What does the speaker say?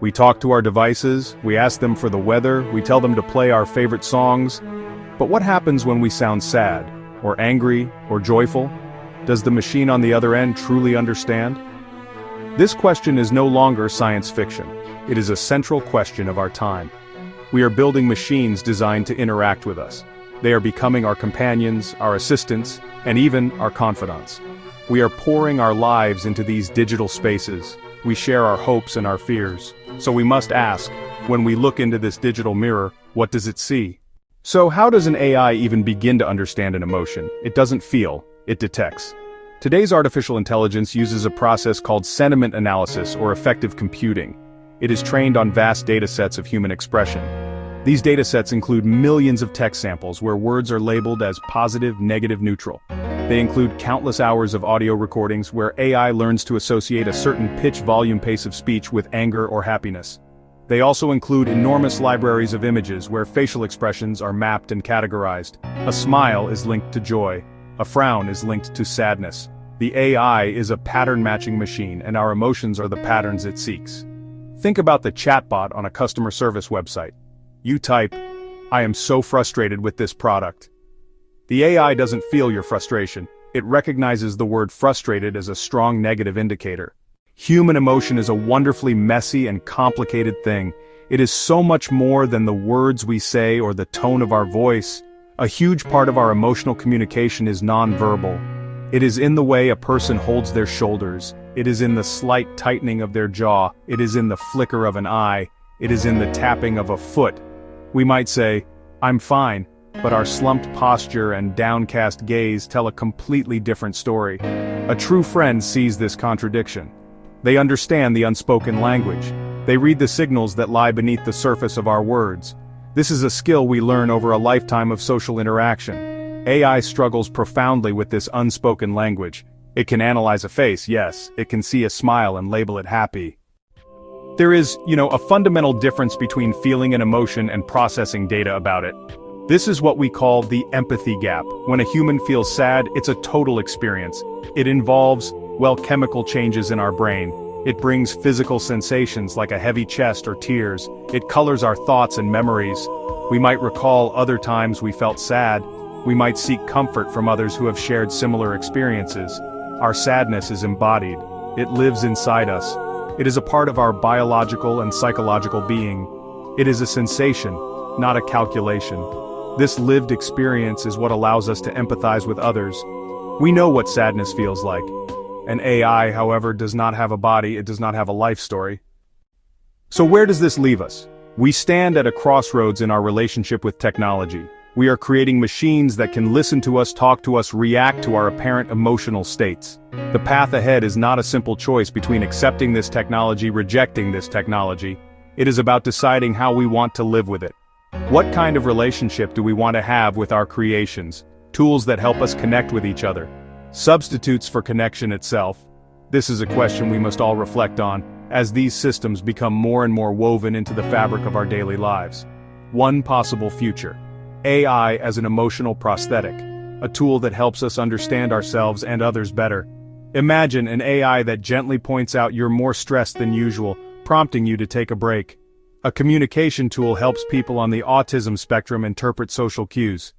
We talk to our devices, we ask them for the weather, we tell them to play our favorite songs. But what happens when we sound sad, or angry, or joyful? Does the machine on the other end truly understand? This question is no longer science fiction. It is a central question of our time. We are building machines designed to interact with us. They are becoming our companions, our assistants, and even our confidants. We are pouring our lives into these digital spaces. We share our hopes and our fears. So we must ask, when we look into this digital mirror, what does it see? So how does an AI even begin to understand an emotion? It doesn't feel, it detects. Today's artificial intelligence uses a process called sentiment analysis or affective computing. It is trained on vast datasets of human expression. These datasets include millions of text samples where words are labeled as positive, negative, neutral. They include countless hours of audio recordings where AI learns to associate a certain pitch, volume, pace of speech with anger or happiness. They also include enormous libraries of images where facial expressions are mapped and categorized. A smile is linked to joy. A frown is linked to sadness. The AI is a pattern-matching machine, and our emotions are the patterns it seeks. Think about the chatbot on a customer service website. You type, "I am so frustrated with this product." The AI doesn't feel your frustration. It recognizes the word frustrated as a strong negative indicator. Human emotion is a wonderfully messy and complicated thing. It is so much more than the words we say or the tone of our voice. A huge part of our emotional communication is nonverbal. It is in the way a person holds their shoulders. It is in the slight tightening of their jaw. It is in the flicker of an eye. It is in the tapping of a foot. We might say, "I'm fine," but our slumped posture and downcast gaze tell a completely different story. A true friend sees this contradiction. They understand the unspoken language. They read the signals that lie beneath the surface of our words. This is a skill we learn over a lifetime of social interaction. AI struggles profoundly with this unspoken language. It can analyze a face, yes. It can see a smile and label it happy. There is, a fundamental difference between feeling an emotion and processing data about it. This is what we call the empathy gap. When a human feels sad, it's a total experience. It involves, chemical changes in our brain. It brings physical sensations like a heavy chest or tears. It colors our thoughts and memories. We might recall other times we felt sad. We might seek comfort from others who have shared similar experiences. Our sadness is embodied. It lives inside us. It is a part of our biological and psychological being. It is a sensation, not a calculation. This lived experience is what allows us to empathize with others. We know what sadness feels like. An AI, however, does not have a body, it does not have a life story. So where does this leave us? We stand at a crossroads in our relationship with technology. We are creating machines that can listen to us, talk to us, react to our apparent emotional states. The path ahead is not a simple choice between accepting this technology, rejecting this technology. It is about deciding how we want to live with it. What kind of relationship do we want to have with our creations? Tools that help us connect with each other. Substitutes for connection itself? This is a question we must all reflect on, as these systems become more and more woven into the fabric of our daily lives. One possible future. AI as an emotional prosthetic, a tool that helps us understand ourselves and others better. Imagine an AI that gently points out you're more stressed than usual, prompting you to take a break. A communication tool helps people on the autism spectrum interpret social cues.